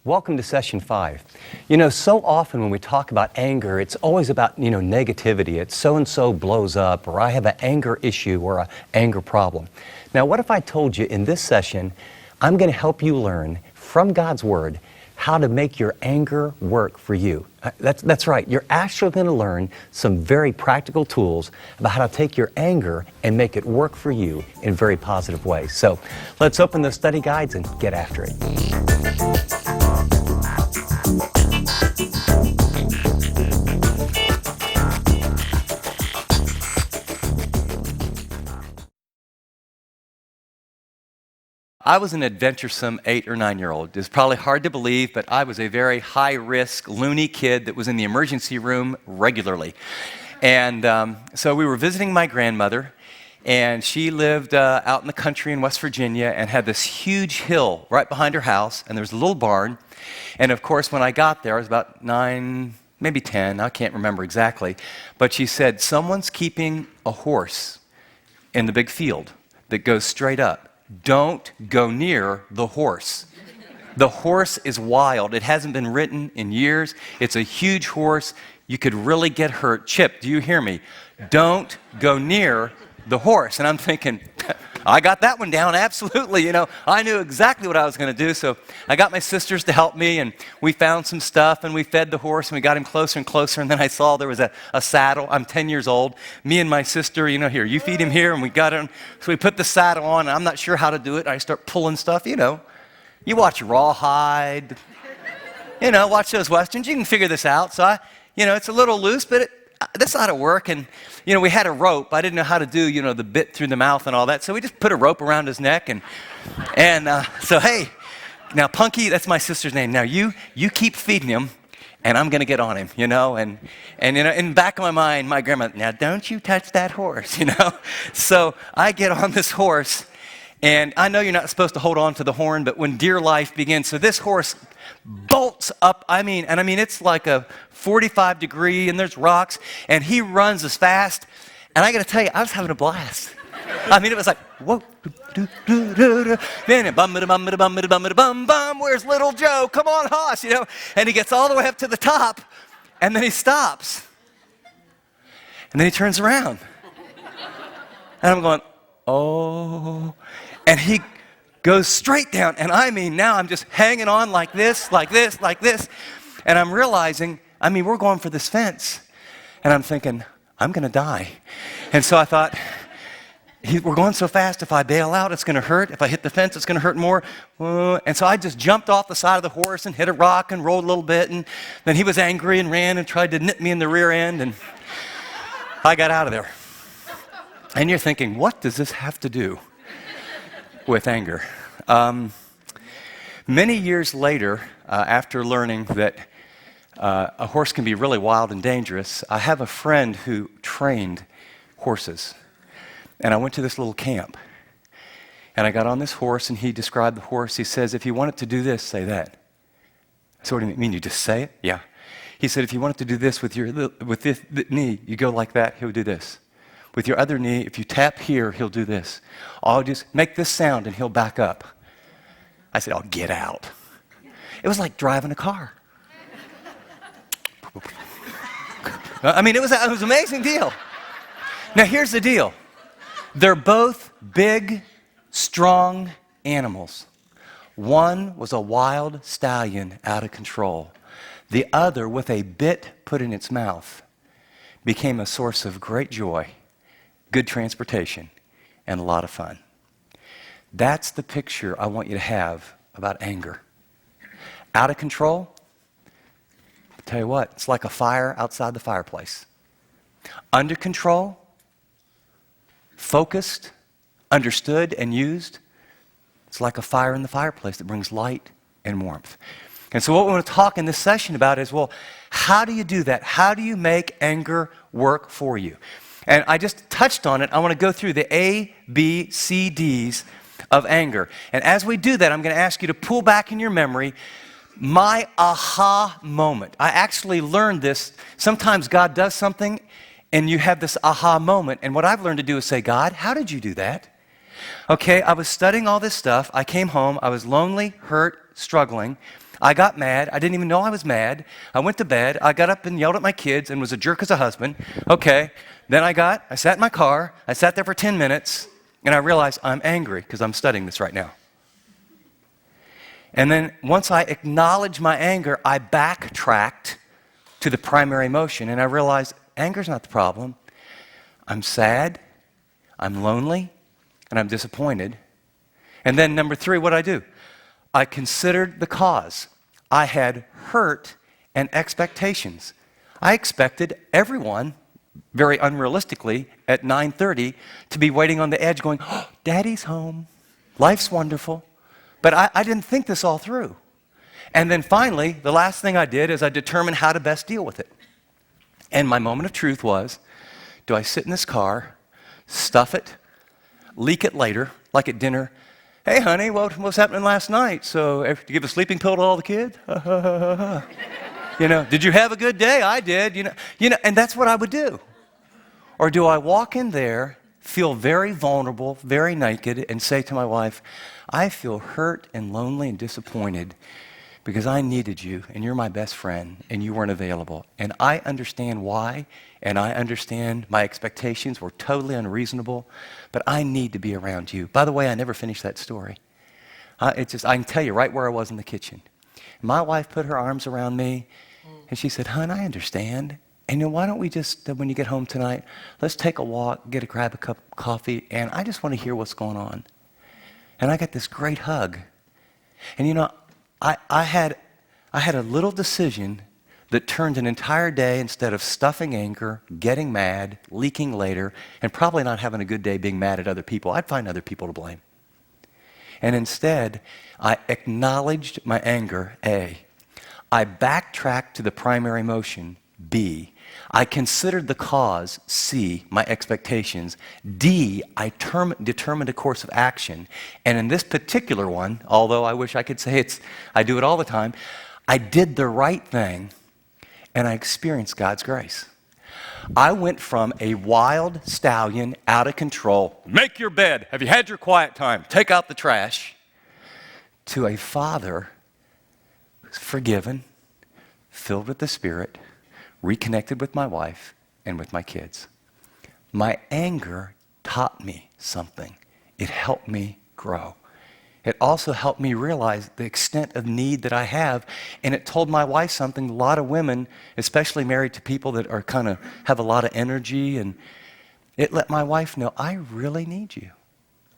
Welcome to session 5. So often when we talk about anger, it's always about, negativity. It's so-and-so blows up, or I have an anger issue or an anger problem. Now, what if I told you in this session, I'm going to help you learn from God's Word how to make your anger work for you. That's right. You're actually going to learn some very practical tools about how to take your anger and make it work for you in very positive ways. So let's open those study guides and get after it. I was an adventuresome 8 or 9-year-old. It's probably hard to believe, but I was a very high-risk, loony kid that was in the emergency room regularly. And so we were visiting my grandmother, and she lived out in the country in West Virginia and had this huge hill right behind her house, and there was a little barn. And of course, when I got there, I was about 9, maybe 10, I can't remember exactly, but she said, someone's keeping a horse in the big field that goes straight up. Don't go near the horse. The horse is wild. It hasn't been ridden in years. It's a huge horse. You could really get hurt. Chip, do you hear me? Don't go near the horse. And I'm thinking, I got that one down, absolutely. I knew exactly what I was going to do. So I got my sisters to help me, and we found some stuff, and we fed the horse, and we got him closer and closer, and then I saw there was a saddle. I'm 10 years old. Me and my sister, here, you feed him here, and we got him. So we put the saddle on, and I'm not sure how to do it. I start pulling stuff, You watch Rawhide, watch those Westerns. You can figure this out. So it's a little loose, but this ought to work. And, we had a rope. I didn't know how to do, the bit through the mouth and all that. So we just put a rope around his neck. So, hey, now, Punky, that's my sister's name. Now, you keep feeding him, and I'm going to get on him, And in the back of my mind, my grandma, now, don't you touch that horse, So I get on this horse, and I know you're not supposed to hold on to the horn, but when deer life begins, so this horse bolts up, it's like a 45 degree, and there's rocks, and he runs as fast, and I got to tell you, I was having a blast. It was like, whoa, then bum, where's little Joe? Come on, hoss, and he gets all the way up to the top, and then he stops, and then he turns around, and I'm going, oh, and he goes straight down, and now I'm just hanging on like this, and I'm realizing, we're going for this fence, and I'm thinking, I'm going to die. And so I thought, we're going so fast, if I bail out, it's going to hurt. If I hit the fence, it's going to hurt more. And so I just jumped off the side of the horse and hit a rock and rolled a little bit, and then he was angry and ran and tried to nip me in the rear end, and I got out of there. And you're thinking, what does this have to do with anger? Many years later, after learning that a horse can be really wild and dangerous, I have a friend who trained horses. And I went to this little camp. And I got on this horse, and he described the horse. He says, if you want it to do this, say that. So what do you mean? You just say it? Yeah. He said, if you want it to do this with this knee, you go like that, he'll do this. With your other knee, if you tap here, he'll do this. I'll just make this sound, and he'll back up. I said, get out. It was like driving a car. It was an amazing deal. Now, here's the deal. They're both big, strong animals. One was a wild stallion out of control. The other, with a bit put in its mouth, became a source of great joy, good transportation, and a lot of fun. That's the picture I want you to have about anger. Out of control? I'll tell you what, it's like a fire outside the fireplace. Under control? Focused, understood, and used, it's like a fire in the fireplace that brings light and warmth. And so what we want to talk in this session about is, how do you do that? How do you make anger work for you? And I just touched on it. I want to go through the A, B, C, Ds of anger. And as we do that, I'm going to ask you to pull back in your memory my aha moment. I actually learned this. Sometimes God does something, and you have this aha moment. And what I've learned to do is say, God, how did you do that? Okay, I was studying all this stuff. I came home. I was lonely, hurt, struggling. I got mad. I didn't even know I was mad. I went to bed. I got up and yelled at my kids and was a jerk as a husband. Okay. Then I sat in my car. I sat there for 10 minutes, and I realized I'm angry because I'm studying this right now. And then once I acknowledged my anger, I backtracked to the primary emotion, and I realized anger's not the problem. I'm sad, I'm lonely, and I'm disappointed. And then number 3, what did I do? I considered the cause. I had hurt and expectations. I expected everyone, very unrealistically, at 9:30 to be waiting on the edge going, oh, Daddy's home, life's wonderful. But I didn't think this all through. And then finally, the last thing I did is I determined how to best deal with it. And my moment of truth was, do I sit in this car, stuff it, leak it later, like at dinner? Hey, honey, what was happening last night? So, did you give a sleeping pill to all the kids? Did you have a good day? I did. And that's what I would do. Or do I walk in there, feel very vulnerable, very naked, and say to my wife, I feel hurt and lonely and disappointed because I needed you, and you're my best friend, and you weren't available. And I understand why, and I understand my expectations were totally unreasonable, but I need to be around you. By the way, I never finished that story. I can tell you right where I was in the kitchen. My wife put her arms around me, and she said, hon, I understand. And why don't we just, when you get home tonight, let's take a walk, grab a cup of coffee, and I just want to hear what's going on. And I got this great hug. And I had a little decision that turned an entire day, instead of stuffing anger, getting mad, leaking later, and probably not having a good day being mad at other people. I'd find other people to blame. And instead, I acknowledged my anger, A. I backtracked to the primary emotion, B. I considered the cause, C, my expectations. D, I determined a course of action. And in this particular one, although I wish I could say I do it all the time, I did the right thing, and I experienced God's grace. I went from a wild stallion, out of control, make your bed, have you had your quiet time, take out the trash, to a father who's forgiven, filled with the Spirit, reconnected with my wife and with my kids. My anger taught me something. It helped me grow. It also helped me realize the extent of need that I have, and it told my wife something. A lot of women, especially married to people that are have a lot of energy, and it let my wife know, I really need you.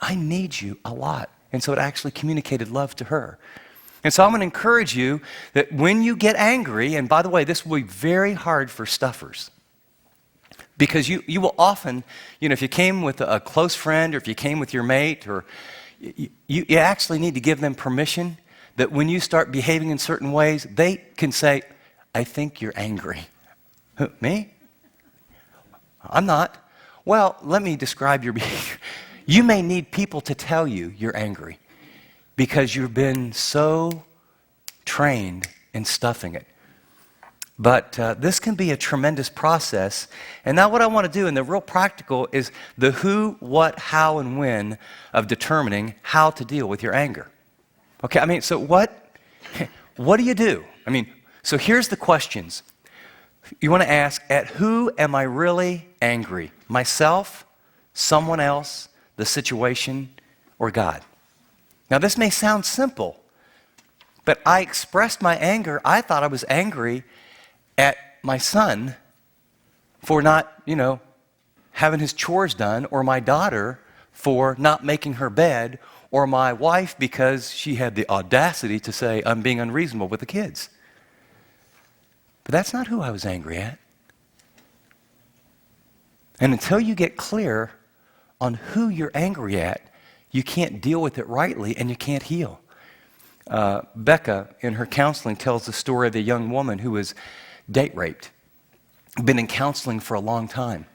I need you a lot. And so it actually communicated love to her. And so I'm going to encourage you that when you get angry, and by the way, this will be very hard for stuffers, because you will often, if you came with a close friend, or if you came with your mate, or you actually need to give them permission that when you start behaving in certain ways, they can say, I think you're angry. Me? I'm not. Well, let me describe your behavior. You may need people to tell you you're angry, because you've been so trained in stuffing it. But this can be a tremendous process. And now what I want to do, and the real practical, is the who, what, how, and when of determining how to deal with your anger. Okay, so what do you do? So here's the questions. You want to ask, at who am I really angry? Myself, someone else, the situation, or God? Now, this may sound simple, but I expressed my anger. I thought I was angry at my son for not, having his chores done, or my daughter for not making her bed, or my wife because she had the audacity to say I'm being unreasonable with the kids. But that's not who I was angry at. And until you get clear on who you're angry at, you can't deal with it rightly, and you can't heal. Becca, in her counseling, tells the story of a young woman who was date raped, been in counseling for a long time,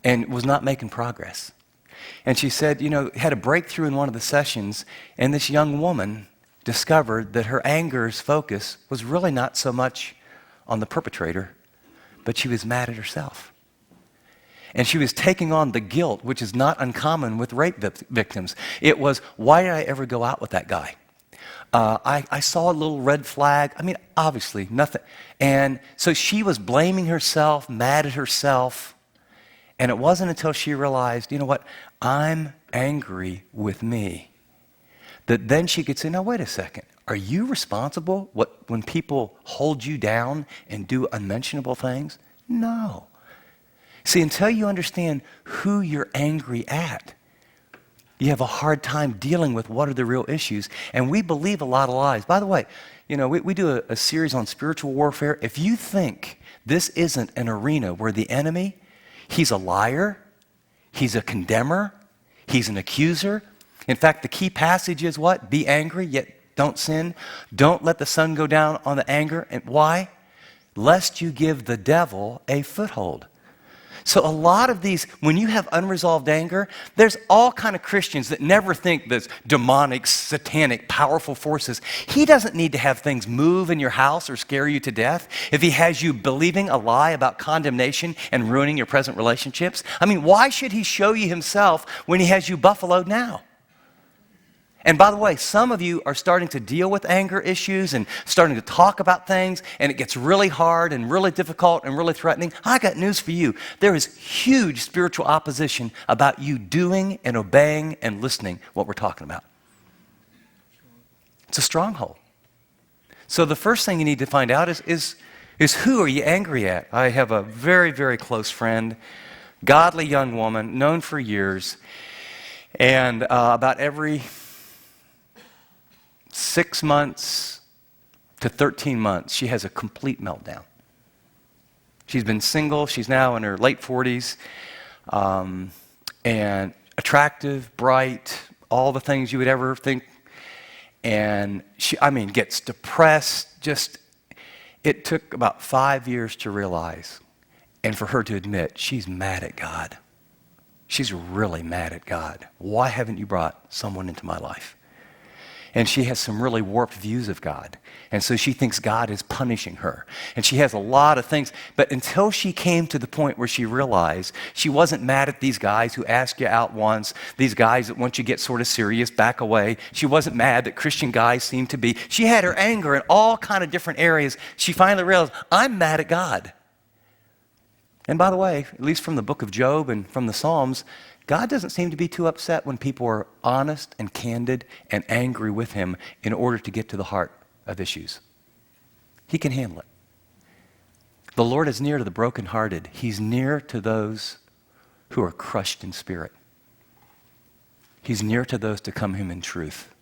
and was not making progress. And she said, had a breakthrough in one of the sessions, and this young woman discovered that her anger's focus was really not so much on the perpetrator, but she was mad at herself. And she was taking on the guilt, which is not uncommon with rape victims. It was, why did I ever go out with that guy? I saw a little red flag. I mean, obviously, nothing. And so she was blaming herself, mad at herself. And it wasn't until she realized, you know what, I'm angry with me, that then she could say, now, wait a second. Are you responsible when people hold you down and do unmentionable things? No. See, until you understand who you're angry at, you have a hard time dealing with what are the real issues. And we believe a lot of lies. By the way, we do a series on spiritual warfare. If you think this isn't an arena where the enemy, he's a liar, he's a condemner, he's an accuser. In fact, the key passage is what? Be angry, yet don't sin. Don't let the sun go down on the anger. And why? Lest you give the devil a foothold. So a lot of these, when you have unresolved anger, there's all kind of Christians that never think there's demonic, satanic, powerful forces. He doesn't need to have things move in your house or scare you to death if he has you believing a lie about condemnation and ruining your present relationships. I mean, why should he show you himself when he has you buffaloed now? And by the way, some of you are starting to deal with anger issues and starting to talk about things, and it gets really hard and really difficult and really threatening. I got news for you. There is huge spiritual opposition about you doing and obeying and listening what we're talking about. It's a stronghold. So the first thing you need to find out is who are you angry at? I have a very, very close friend, godly young woman, known for years, and about every 6 months to 13 months, she has a complete meltdown. She's been single. She's now in her late 40s, and attractive, bright, all the things you would ever think. And she, gets depressed. It took about 5 years to realize and for her to admit she's mad at God. She's really mad at God. Why haven't you brought someone into my life? And she has some really warped views of God. And so she thinks God is punishing her. And she has a lot of things. But until she came to the point where she realized she wasn't mad at these guys who ask you out once, these guys that once you get sort of serious, back away. She wasn't mad that Christian guys seem to be. She had her anger in all kind of different areas. She finally realized, I'm mad at God. And by the way, at least from the book of Job and from the Psalms, God doesn't seem to be too upset when people are honest and candid and angry with him in order to get to the heart of issues. He can handle it. The Lord is near to the brokenhearted. He's near to those who are crushed in spirit. He's near to those to come to him in truth.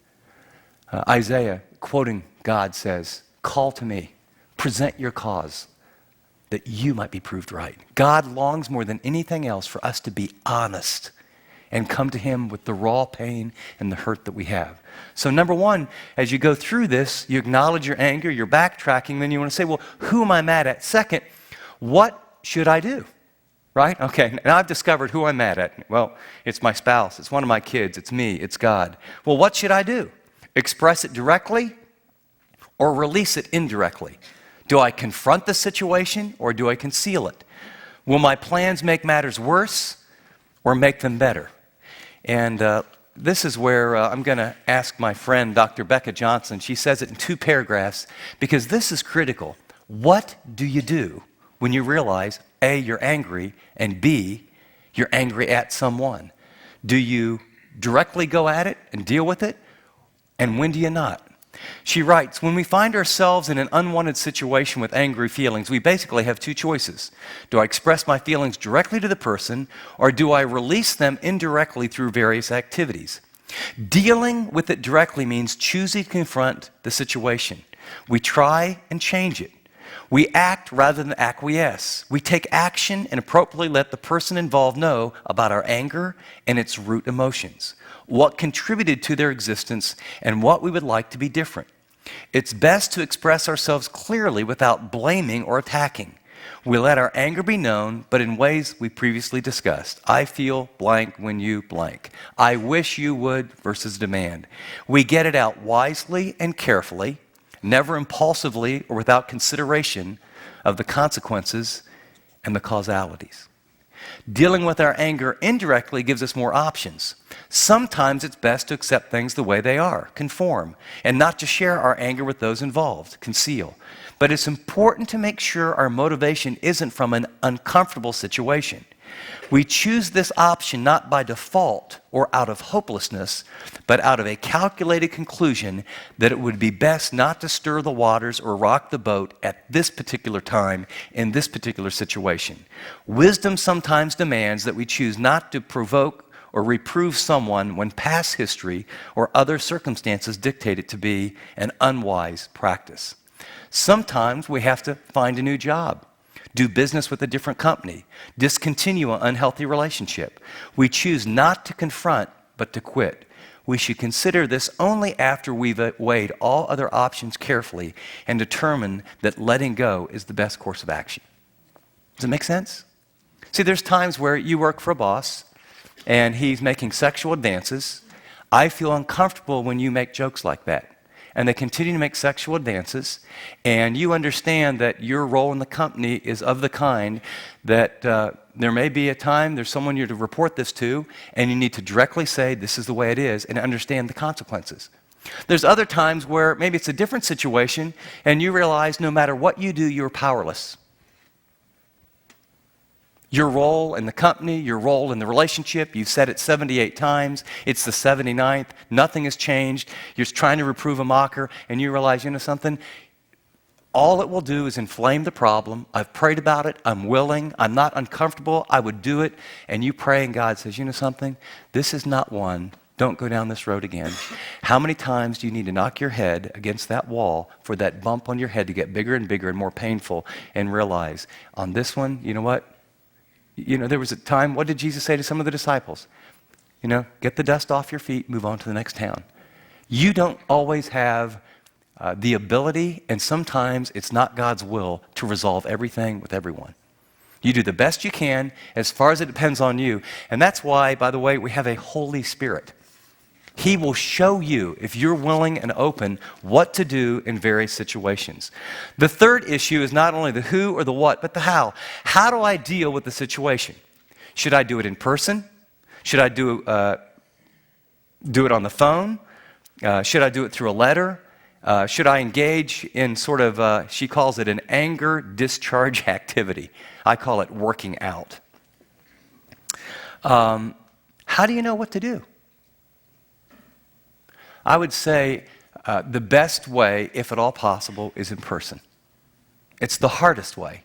Isaiah, quoting God, says, call to me, present your cause, that you might be proved right. God longs more than anything else for us to be honest and come to him with the raw pain and the hurt that we have. So number one, as you go through this, you acknowledge your anger, you're backtracking, then you want to say, well, who am I mad at? Second, what should I do? Right? Okay, now I've discovered who I'm mad at. Well, it's my spouse, it's one of my kids, it's me, it's God. Well, what should I do? Express it directly or release it indirectly? Do I confront the situation or do I conceal it? Will my plans make matters worse or make them better? And this is where I'm going to ask my friend, Dr. Becca Johnson. She says it in 2 paragraphs because this is critical. What do you do when you realize, A, you're angry, and B, you're angry at someone? Do you directly go at it and deal with it? And when do you not? She writes, when we find ourselves in an unwanted situation with angry feelings, we basically have 2 choices. Do I express my feelings directly to the person, or do I release them indirectly through various activities? Dealing with it directly means choosing to confront the situation. We try and change it. We act rather than acquiesce. We take action and appropriately let the person involved know about our anger and its root emotions, what contributed to their existence, and what we would like to be different. It's best to express ourselves clearly without blaming or attacking. We let our anger be known, but in ways we previously discussed. I feel blank when you blank. I wish you would versus demand. We get it out wisely and carefully, never impulsively or without consideration of the consequences and the causalities. Dealing with our anger indirectly gives us more options. Sometimes it's best to accept things the way they are, conform, and not to share our anger with those involved, conceal. But it's important to make sure our motivation isn't from an uncomfortable situation. We choose this option not by default or out of hopelessness, but out of a calculated conclusion that it would be best not to stir the waters or rock the boat at this particular time in this particular situation. Wisdom sometimes demands that we choose not to provoke or reprove someone when past history or other circumstances dictate it to be an unwise practice. Sometimes we have to find a new job, do business with a different company, discontinue an unhealthy relationship. We choose not to confront, but to quit. We should consider this only after we've weighed all other options carefully and determined that letting go is the best course of action. Does it make sense? See, there's times where you work for a boss and he's making sexual advances. I feel uncomfortable when you make jokes like that. And they continue to make sexual advances, and you understand that your role in the company is of the kind that there may be a time there's someone you're to report this to, and you need to directly say this is the way it is and understand the consequences. There's other times where maybe it's a different situation, and you realize no matter what you do, you're powerless. Your role in the company, your role in the relationship, you've said it 78 times, it's the 79th, nothing has changed, you're trying to reprove a mocker, and you realize, you know something? All it will do is inflame the problem. I've prayed about it, I'm willing, I'm not uncomfortable, I would do it, and you pray and God says, you know something? This is not one, don't go down this road again. How many times do you need to knock your head against that wall for that bump on your head to get bigger and bigger and more painful and realize, on this one, you know what? You know, there was a time, what did Jesus say to some of the disciples? You know, get the dust off your feet, move on to the next town. You don't always have the ability, and sometimes it's not God's will to resolve everything with everyone. You do the best you can as far as it depends on you. And that's why, by the way, we have a Holy Spirit. He will show you, if you're willing and open, what to do in various situations. The third issue is not only the who or the what, but the how. How do I deal with the situation? Should I do it in person? Should I do it on the phone? Should I do it through a letter? Should I engage in sort of, she calls it an anger discharge activity. I call it working out. How do you know what to do? I would say the best way, if at all possible, is in person. It's the hardest way,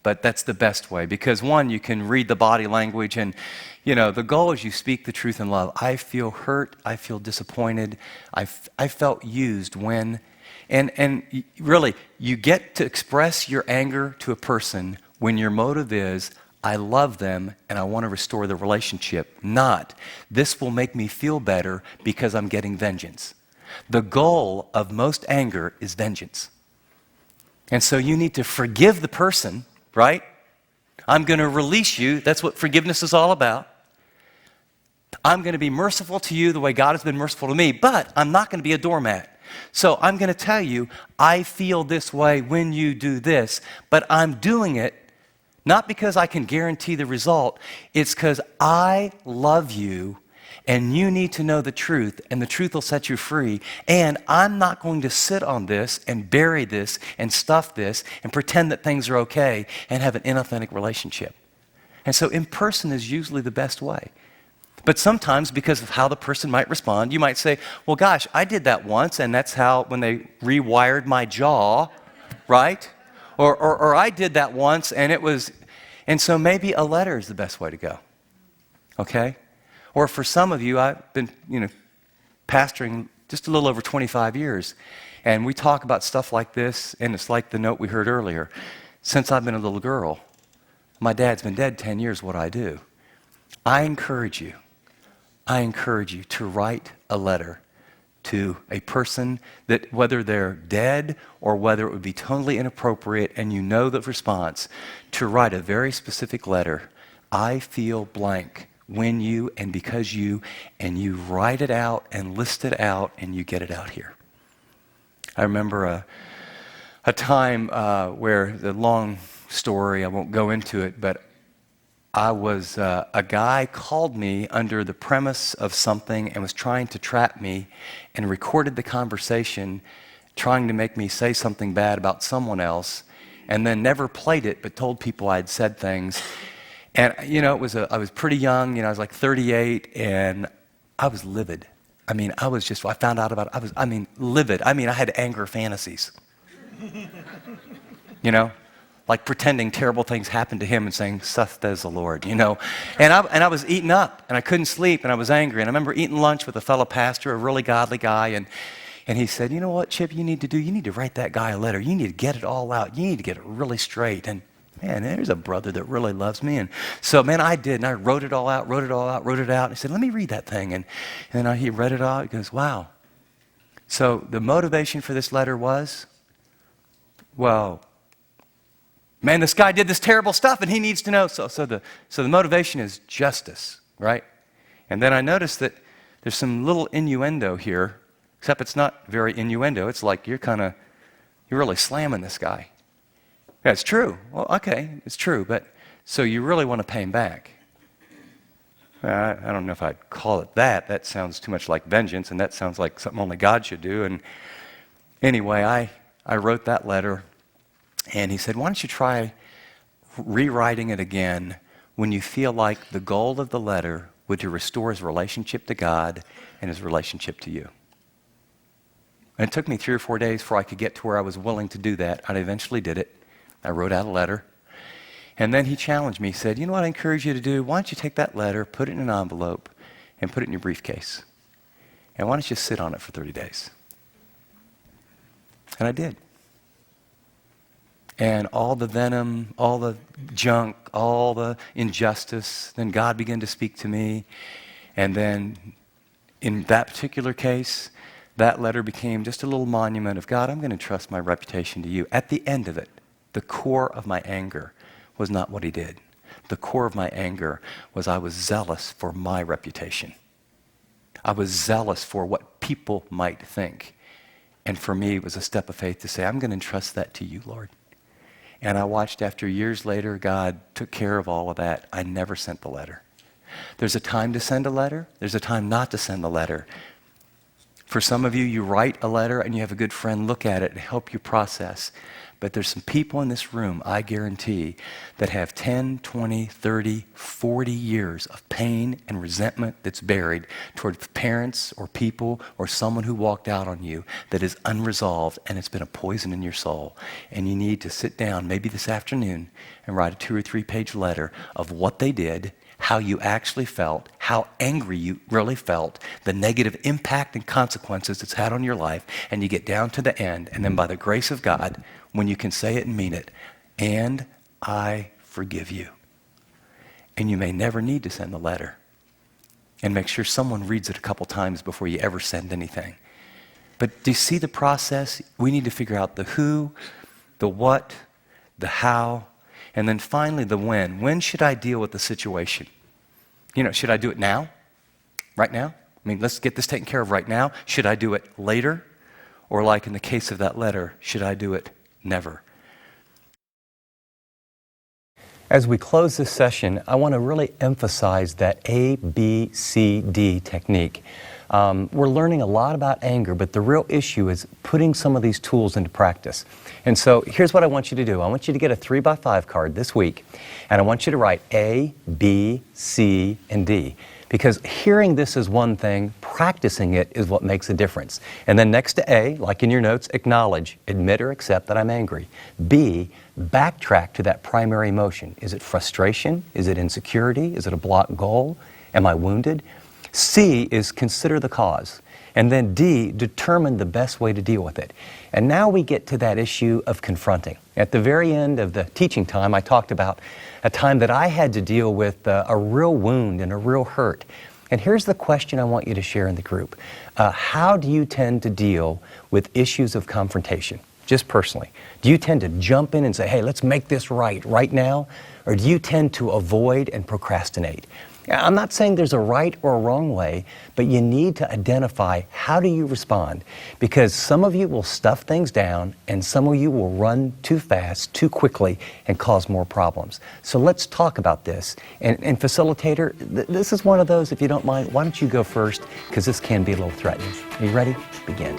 but that's the best way because, one, you can read the body language and, you know, the goal is you speak the truth in love. I feel hurt. I feel disappointed. I felt used when, and really, you get to express your anger to a person when your motive is, I love them and I want to restore the relationship, not this will make me feel better because I'm getting vengeance. The goal of most anger is vengeance. And so you need to forgive the person, right? I'm going to release you. That's what forgiveness is all about. I'm going to be merciful to you the way God has been merciful to me, but I'm not going to be a doormat. So I'm going to tell you, I feel this way when you do this, but I'm doing it not because I can guarantee the result, it's because I love you and you need to know the truth and the truth will set you free. And I'm not going to sit on this and bury this and stuff this and pretend that things are okay and have an inauthentic relationship. And so in person is usually the best way. But sometimes because of how the person might respond, you might say, well, gosh, I did that once and that's how, when they rewired my jaw, right? Or I did that once and it was, and so maybe a letter is the best way to go, okay? Or for some of you, I've been, pastoring just a little over 25 years, and we talk about stuff like this, and it's like the note we heard earlier. Since I've been a little girl, my dad's been dead 10 years, what I do. I encourage you to write a letter to a person that, whether they're dead or whether it would be totally inappropriate and you know the response, to write a very specific letter. I feel blank when you and because you, and you write it out and list it out and you get it out here. I remember a time where, the long story, I won't go into it, but a guy called me under the premise of something and was trying to trap me and recorded the conversation, trying to make me say something bad about someone else, and then never played it but told people I'd said things. And, I was pretty young, I was like 38, and I was livid. I found out about it, livid. I had anger fantasies. Like pretending terrible things happened to him and saying, "Thus says the Lord," And I was eaten up, and I couldn't sleep, and I was angry. And I remember eating lunch with a fellow pastor, a really godly guy, and he said, "You know what, Chip, you need to write that guy a letter. You need to get it all out. You need to get it really straight." And man, there's a brother that really loves me. And so, man, I did, and I wrote it all out. And he said, "Let me read that thing." And then he read it all. He goes, "Wow." So the motivation for this letter was, well, man, this guy did this terrible stuff, and he needs to know. So the motivation is justice, right? And then I noticed that there's some little innuendo here, except it's not very innuendo. It's like you're really slamming this guy. Yeah, it's true. Well, okay, it's true, but so you really want to pay him back. I don't know if I'd call it that. That sounds too much like vengeance, and that sounds like something only God should do. And anyway, I wrote that letter. And he said, "Why don't you try rewriting it again when you feel like the goal of the letter would to restore his relationship to God and his relationship to you?" And it took me 3 or 4 days before I could get to where I was willing to do that. I eventually did it. I wrote out a letter. And then he challenged me. He said, "You know what I encourage you to do? Why don't you take that letter, put it in an envelope, and put it in your briefcase? And why don't you sit on it for 30 days? And I did. And all the venom, all the junk, all the injustice, then God began to speak to me. And then in that particular case, that letter became just a little monument of, God, I'm going to trust my reputation to you. At the end of it, the core of my anger was not what he did. The core of my anger was I was zealous for my reputation. I was zealous for what people might think. And for me, it was a step of faith to say, I'm going to entrust that to you, Lord. And I watched after years later, God took care of all of that. I never sent the letter. There's a time to send a letter. There's a time not to send the letter. For some of you, you write a letter and you have a good friend look at it and help you process. But there's some people in this room, I guarantee, that have 10, 20, 30, 40 years of pain and resentment that's buried toward parents or people or someone who walked out on you that is unresolved, and it's been a poison in your soul. And you need to sit down maybe this afternoon and write a 2 or 3 page letter of what they did, how you actually felt, how angry you really felt, the negative impact and consequences it's had on your life, and you get down to the end, and then by the grace of God, when you can say it and mean it, and I forgive you. And you may never need to send the letter. And make sure someone reads it a couple times before you ever send anything. But do you see the process? We need to figure out the who, the what, the how, and then finally the when. When should I deal with the situation? Should I do it now? Right now? Let's get this taken care of right now. Should I do it later? Or like in the case of that letter, should I do it never? As we close this session, I want to really emphasize that A, B, C, D technique. We're learning a lot about anger, but the real issue is putting some of these tools into practice. And so here's what I want you to do. I want you to get a 3x5 card this week, and I want you to write A, B, C, and D. Because hearing this is one thing, practicing it is what makes a difference. And then next to A, like in your notes, acknowledge, admit or accept that I'm angry. B, backtrack to that primary emotion. Is it frustration? Is it insecurity? Is it a blocked goal? Am I wounded? C is consider the cause. And then D, determine the best way to deal with it. And now we get to that issue of confronting. At the very end of the teaching time, I talked about a time that I had to deal with a real wound and a real hurt. And here's the question I want you to share in the group. How do you tend to deal with issues of confrontation, just personally? Do you tend to jump in and say, hey, let's make this right now? Or do you tend to avoid and procrastinate? I'm not saying there's a right or a wrong way, but you need to identify how do you respond, because some of you will stuff things down and some of you will run too fast, too quickly, and cause more problems. So let's talk about this. And facilitator, this is one of those, if you don't mind, why don't you go first, because this can be a little threatening. Are you ready? Begin.